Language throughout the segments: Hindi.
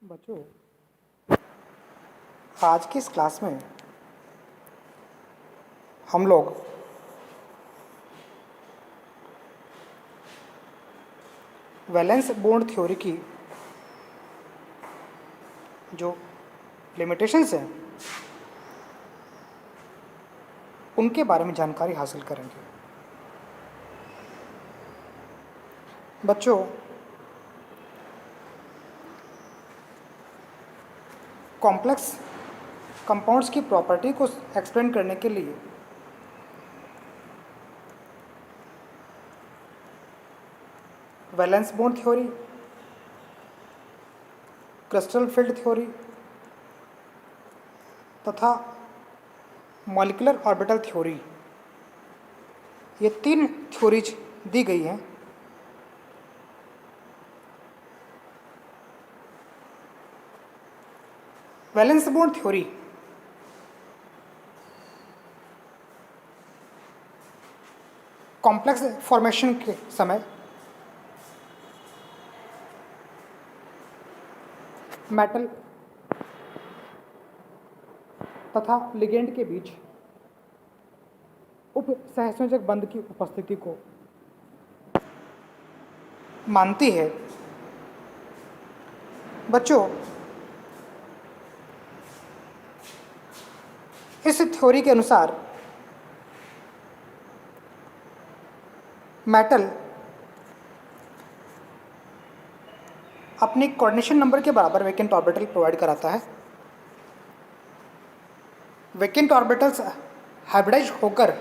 बच्चों, आज की इस क्लास में हम लोग वैलेंस बॉन्ड थ्योरी की जो लिमिटेशंस हैं उनके बारे में जानकारी हासिल करेंगे। बच्चों, कॉम्प्लेक्स कंपाउंड्स की प्रॉपर्टी को एक्सप्लेन करने के लिए valence bond theory, crystal field theory तथा मॉलिक्यूलर ऑर्बिटल थ्योरी, ये 3 थ्योरीज दी गई हैं। Valence bond theory complex formation के समय मेटल तथा लिगेंड के बीच उप सहसंयोजक बंध की उपस्थिति को मानती है। बच्चों, इस थ्योरी के अनुसार मेटल अपनी कोऑर्डिनेशन नंबर के बराबर वैकेंट ऑर्बिटल प्रोवाइड कराता है। वैकेंट ऑर्बिटल्स हाइब्रिडाइज होकर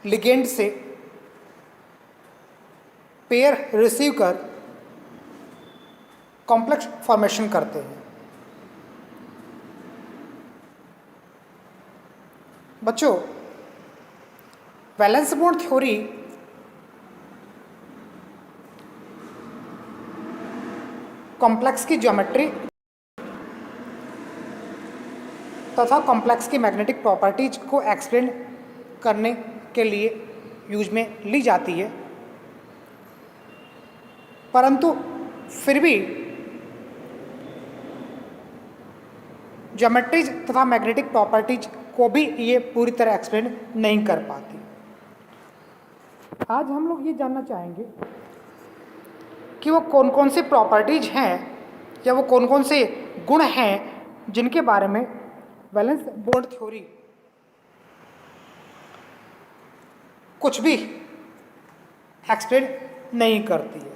लिगेंड से पेयर रिसीव कर कॉम्प्लेक्स फॉर्मेशन करते हैं। बच्चों, वैलेंस बॉन्ड थ्योरी कॉम्प्लेक्स की ज्योमेट्री तथा कॉम्प्लेक्स की मैग्नेटिक प्रॉपर्टीज को एक्सप्लेन करने के लिए यूज में ली जाती है, परंतु फिर भी ज्योमेट्रीज तथा मैग्नेटिक प्रॉपर्टीज को भी ये पूरी तरह एक्सप्लेन नहीं कर पाती। आज हम लोग ये जानना चाहेंगे कि वो कौन कौन से प्रॉपर्टीज हैं या वो कौन कौन से गुण हैं जिनके बारे में वैलेंस बॉन्ड थ्योरी कुछ भी एक्सप्लेन नहीं करती है।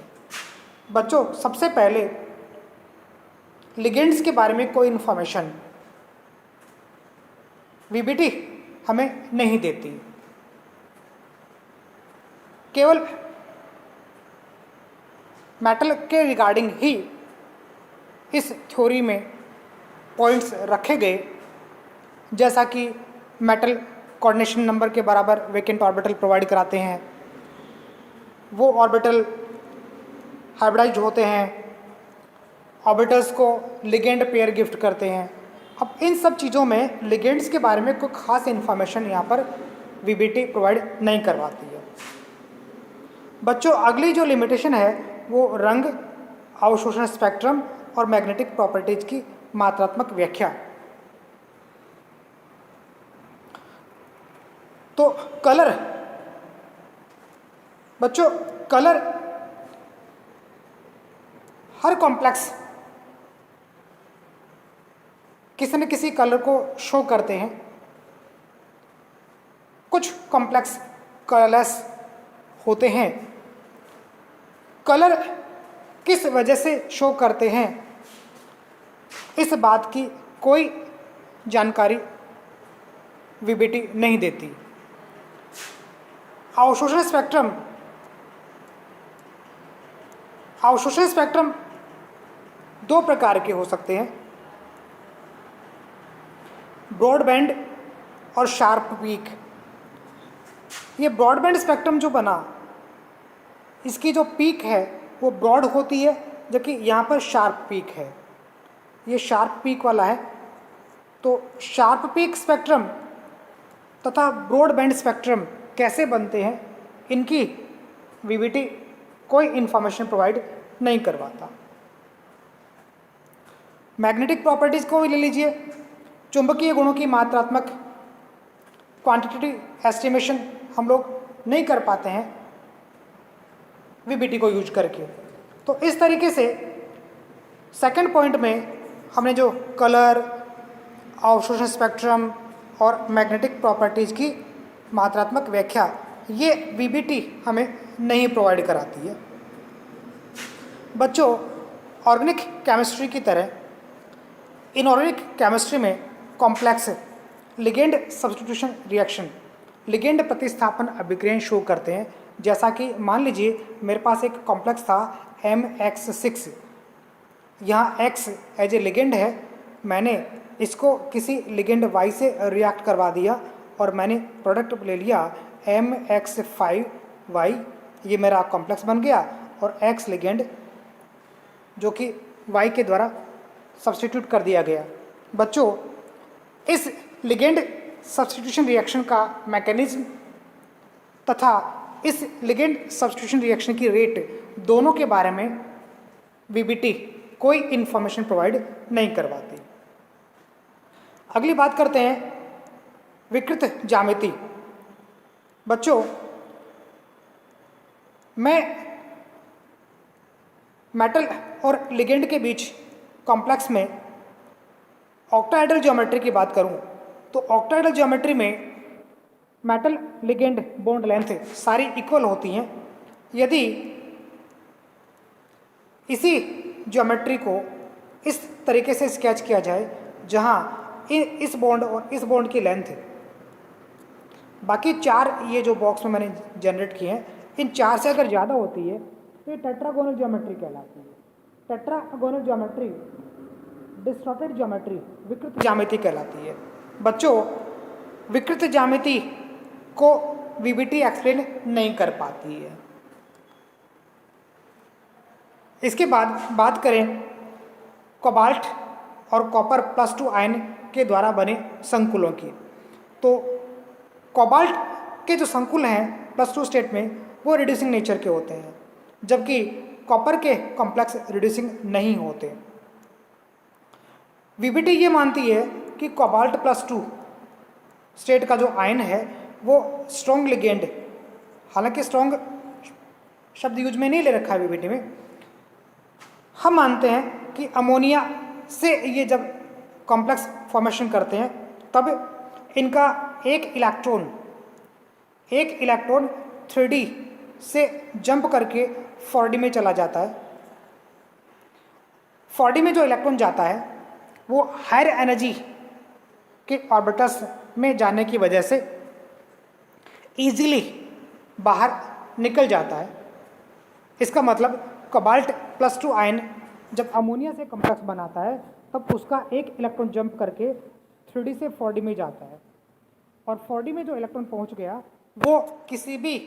बच्चों, सबसे पहले लिगेंड्स के बारे में कोई इन्फॉर्मेशन वीबीटी हमें नहीं देती, केवल मेटल के रिगार्डिंग ही इस थ्योरी में पॉइंट्स रखे गए, जैसा कि मेटल कोऑर्डिनेशन नंबर के बराबर वैकेंट ऑर्बिटल प्रोवाइड कराते हैं, वो ऑर्बिटल हाइब्रिडाइज होते हैं, ऑर्बिटल्स को लिगेंड पेयर गिफ्ट करते हैं। अब इन सब चीज़ों में लिगेंड्स के बारे में कोई खास इन्फॉर्मेशन यहाँ पर वीबीटी प्रोवाइड नहीं करवाती है। बच्चों, अगली जो लिमिटेशन है वो रंग, अवशोषण स्पेक्ट्रम और मैग्नेटिक प्रॉपर्टीज की मात्रात्मक व्याख्या। तो कलर, बच्चों, कलर हर कॉम्प्लेक्स किसी न किसी कलर को शो करते हैं। कुछ कॉम्प्लेक्स कलरलेस होते हैं। कलर किस वजह से शो करते हैं, इस बात की कोई जानकारी वीबीटी नहीं देती। अवशोषण स्पेक्ट्रम, अवशोषण स्पेक्ट्रम 2 प्रकार के हो सकते हैं, ब्रॉड बैंड और शार्प पीक। ये ब्रॉड बैंड स्पेक्ट्रम जो बना, इसकी जो पीक है वो ब्रॉड होती है, जबकि यहाँ पर शार्प पीक है। ये शार्प पीक वाला है। तो शार्प पीक स्पेक्ट्रम तथा ब्रॉड बैंड स्पेक्ट्रम कैसे बनते हैं, इनकी वीबीटी कोई इन्फॉर्मेशन प्रोवाइड नहीं करवाता। मैग्नेटिक प्रॉपर्टीज़ को भी ले लीजिए, चुंबकीय गुणों की मात्रात्मक क्वांटिटेटिव एस्टिमेशन हम लोग नहीं कर पाते हैं वीबीटी को यूज करके। तो इस तरीके से सेकंड पॉइंट में हमने जो कलर, अवशोषण स्पेक्ट्रम और मैग्नेटिक प्रॉपर्टीज़ की मात्रात्मक व्याख्या, ये वीबीटी हमें नहीं प्रोवाइड कराती है। बच्चों, ऑर्गेनिक केमिस्ट्री की तरह इनऑर्गेनिक केमिस्ट्री में complex ligand substitution reaction, ligand प्रतिस्थापन अभिक्रियाएं शो करते हैं। जैसा कि मान लीजिए मेरे पास एक कॉम्प्लेक्स था MX6, यहाँ X एज ए लिगेंड है, मैंने इसको किसी लिगेंड Y से रिएक्ट करवा दिया और मैंने प्रोडक्ट ले लिया MX5Y, ये मेरा कॉम्प्लेक्स बन गया और X लिगेंड जो कि Y के द्वारा सब्स्टिट्यूट कर दिया गया। बच्चों, इस लिगेंड सब्स्टिट्यूशन रिएक्शन का मैकेनिज्म तथा इस लिगेंड सब्स्टिट्यूशन रिएक्शन की रेट दोनों के बारे में वीबीटी कोई इंफॉर्मेशन प्रोवाइड नहीं करवाती। अगली बात करते हैं विकृत ज्यामिति। बच्चों, मैं मेटल और लिगेंड के बीच कॉम्प्लेक्स में ऑक्टाहेड्रल ज्योमेट्री की बात करूं तो ऑक्टाहेड्रल ज्योमेट्री में मेटल लिगेंड बॉन्ड लेंथ सारी इक्वल होती हैं। यदि इसी ज्योमेट्री को इस तरीके से स्केच किया जाए जहां इस बॉन्ड और इस बॉन्ड की लेंथ, बाकी चार ये जो बॉक्स में मैंने जनरेट किए हैं, इन चार से अगर ज़्यादा होती है तो ये टेट्रागोनल ज्योमेट्री कहलाती है। टेट्रागोनल ज्योमेट्री डिस्टॉर्टेड ज्योमेट्री, विकृत ज्यामिति कहलाती है। बच्चों, विकृत ज्यामिति को वीबीटी एक्सप्लेन नहीं कर पाती है। इसके बाद बात करें कोबाल्ट और कॉपर +2 आयन के द्वारा बने संकुलों की, तो कोबाल्ट के जो संकुल हैं +2 स्टेट में वो रिड्यूसिंग नेचर के होते हैं, जबकि कॉपर के कॉम्प्लेक्स रिड्यूसिंग नहीं होते। वीबीटी ये मानती है कि कोबाल्ट +2 स्टेट का जो आयन है वो स्ट्रॉन्ग लिगेंड, हालांकि स्ट्रॉन्ग शब्द यूज में नहीं ले रखा है वीबीटी में, हम मानते हैं कि अमोनिया से ये जब कॉम्प्लेक्स फॉर्मेशन करते हैं तब इनका एक इलेक्ट्रॉन 3D से जंप करके 4D में चला जाता है। 4D में जो इलेक्ट्रॉन जाता है वो हायर एनर्जी के ऑर्बिटल्स में जाने की वजह से इजीली बाहर निकल जाता है। इसका मतलब कोबाल्ट +2 आयन जब अमोनिया से कॉम्प्लेक्स बनाता है तब उसका एक इलेक्ट्रॉन जंप करके 3D से 4D में जाता है और 4D में जो इलेक्ट्रॉन पहुंच गया वो किसी भी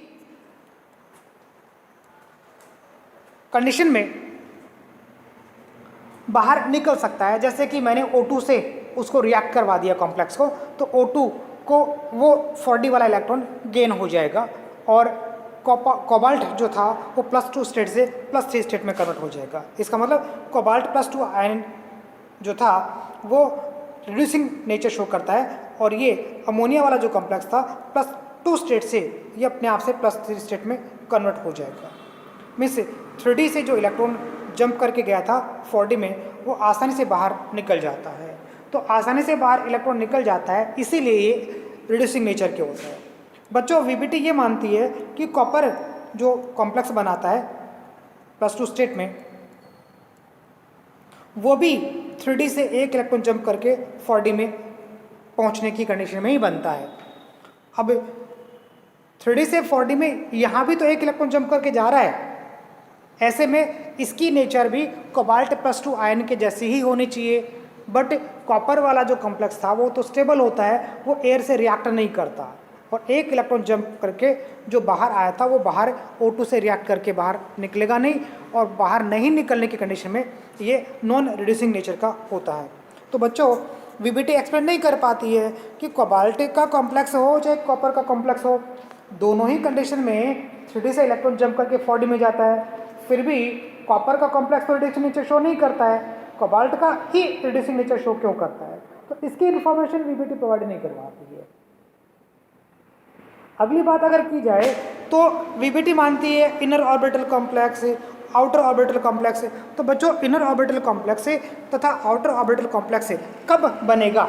कंडीशन में बाहर निकल सकता है। जैसे कि मैंने O2 से उसको रिएक्ट करवा दिया कॉम्प्लेक्स को, तो O2 को वो 4D वाला इलेक्ट्रॉन गेन हो जाएगा और कोबाल्ट जो था वो +2 स्टेट से +3 स्टेट में कन्वर्ट हो जाएगा। इसका मतलब कोबाल्ट +2 आयन जो था वो रिड्यूसिंग नेचर शो करता है और ये अमोनिया वाला जो कॉम्प्लेक्स था +2 स्टेट से ये अपने आप से +3 स्टेट में कन्वर्ट हो जाएगा। मीन्स 3D से जो इलेक्ट्रॉन जंप करके गया था 4D में वो आसानी से बाहर निकल जाता है। तो आसानी से बाहर इलेक्ट्रॉन निकल जाता है, इसीलिए ये रिड्यूसिंग नेचर के होता है। बच्चों, वीबीटी ये मानती है कि कॉपर जो कॉम्प्लेक्स बनाता है +2 स्टेट में वो भी 3D से एक इलेक्ट्रॉन जंप करके 4D में पहुंचने की कंडीशन में ही बनता है। अब 3D से 4D में यहाँ भी तो एक इलेक्ट्रॉन जंप करके जा रहा है, ऐसे में इसकी नेचर भी कोबाल्ट +2 आयन के जैसी ही होनी चाहिए। बट कॉपर वाला जो कॉम्प्लेक्स था वो तो स्टेबल होता है, वो एयर से रिएक्ट नहीं करता और एक इलेक्ट्रॉन जंप करके जो बाहर आया था वो बाहर O2 से रिएक्ट करके बाहर निकलेगा नहीं और बाहर नहीं निकलने की कंडीशन में ये नॉन रिड्यूसिंग नेचर का होता है। तो बच्चों, वीबीटी एक्सप्लेन नहीं कर पाती है कि कोबाल्ट का कॉम्प्लेक्स हो चाहे कॉपर का कॉम्प्लेक्स हो, दोनों ही कंडीशन में 3D से इलेक्ट्रॉन जंप करके 4D में जाता है, फिर भी कॉपर का कॉम्प्लेक्स तो रिड्यूसिंग नेचर शो नहीं करता है। कोबाल्ट का ही रिड्यूसिंग नेचर शो क्यों करता है, तो इसकी इंफॉर्मेशन वीबीटी प्रोवाइड नहीं करवाती है। अगली बात अगर की जाए तो वीबीटी मानती है inner orbital complex, outer orbital complex. तो बच्चों इनर ऑर्बिटल कॉम्प्लेक्स तथा आउटर ऑर्बिटल कॉम्प्लेक्स कब बनेगा,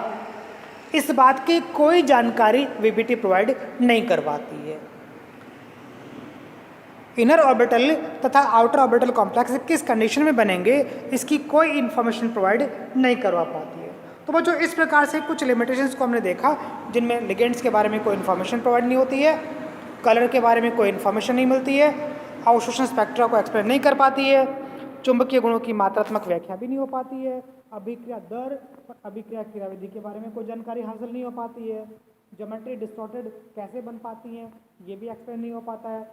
इस बात की कोई जानकारी वीबीटी प्रोवाइड नहीं करवाती है। इनर ऑर्बिटल तथा आउटर ऑर्बिटल कॉम्प्लेक्स किस कंडीशन में बनेंगे, इसकी कोई इंफॉर्मेशन प्रोवाइड नहीं करवा पाती है। तो बच्चों इस प्रकार से कुछ लिमिटेशंस को हमने देखा, जिनमें लिगेंड्स के बारे में कोई इन्फॉर्मेशन प्रोवाइड नहीं होती है, कलर के बारे में कोई इन्फॉर्मेशन नहीं मिलती है, अवशोषण स्पेक्ट्रा को एक्सप्लेन नहीं कर पाती है, चुंबकीय गुणों की मात्रात्मक व्याख्या भी नहीं हो पाती है, अभिक्रिया दर और अभिक्रिया क्रियाविधि के बारे में कोई जानकारी हासिल नहीं हो पाती है, ज्योमेट्री डिस्टॉर्टेड कैसे बन पाती हैं ये भी एक्सप्लेन नहीं हो पाता है।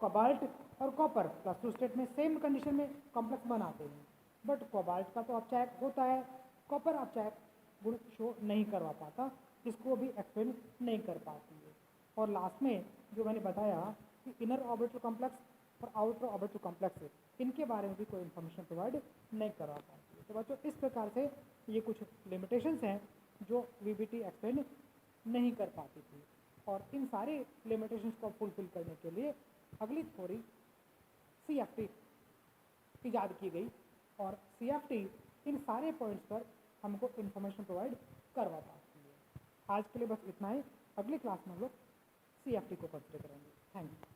कोबाल्ट और कॉपर +2 स्टेट में सेम कंडीशन में कॉम्प्लेक्स बनाते हैं, बट कोबाल्ट का तो अपचायक होता है, कॉपर अपचायक गुण शो नहीं करवा पाता, इसको भी एक्सप्लेन नहीं कर पाती है। और लास्ट में जो मैंने बताया कि इनर ऑर्बिटल कॉम्प्लेक्स और आउटर ऑर्बिटल कॉम्प्लेक्स, इनके बारे में भी कोई इन्फॉर्मेशन प्रोवाइड नहीं करवा पाती है। तो बच्चों इस प्रकार से ये कुछ लिमिटेशंस हैं जो वीबीटी एक्सप्लेन नहीं कर पाती थी, और इन सारे लिमिटेशंस को फुलफिल करने के लिए अगली थ्योरी CFT इजाद की गई, और CFT इन सारे पॉइंट्स पर हमको इन्फॉर्मेशन प्रोवाइड करवा पाती है। आज के लिए बस इतना ही, अगली क्लास में हम लोग CFT को कंसिडर करेंगे। Thank you.